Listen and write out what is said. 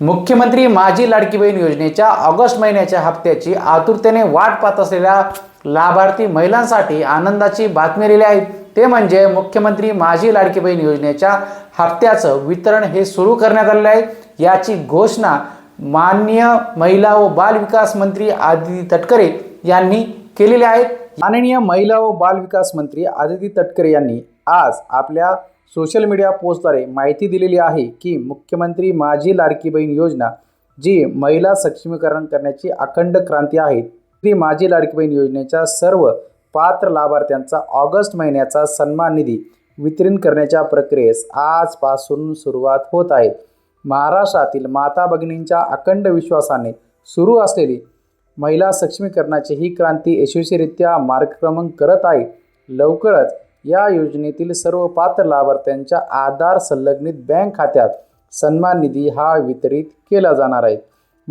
मुख्यमंत्री माझी लाडकी बहीण योजनेच्या ऑगस्ट महिन्याच्या हप्त्याची आतुरतेने वाट पाहत असलेल्या लाभार्थी महिलांसाठी आनंदाची बातमी आलेली आहे। ते म्हणजे मुख्यमंत्री माझी लाडकी बहीण योजनेच्या हप्त्याचं वितरण हे सुरू करण्यात आले आहे। याची घोषणा माननीय महिला व बाल विकास मंत्री आदिती तटकरे यांनी केलेली आहे। माननीय महिला व बाल विकास मंत्री आदिती तटकरे यांनी आज आपल्या सोशल मीडिया पोस्टद्वारे माहिती दिलेली आहे की मुख्यमंत्री माझी लाडकी बहीण योजना जी महिला सक्षमीकरण करण्याची अखंड क्रांती आहे, ती माझी लाडकी बहीण योजनेच्या सर्व पात्र लाभार्थ्यांचा ऑगस्ट महिन्याचा सन्मान निधी वितरण करण्याच्या प्रक्रियेस आजपासून सुरुवात होत आहे। महाराष्ट्रातील माता भगिनींच्या अखंड विश्वासाने सुरू असलेली महिला सक्षमीकरणाची ही क्रांती यशस्वीरित्या मार्गक्रमण करत आहे। लवकरच या योजनेतील सर्व पात्र लाभार्थ्यांच्या आधार संलग्नित बँक खात्यात सन्मान निधी हा वितरित केला जाणार आहे।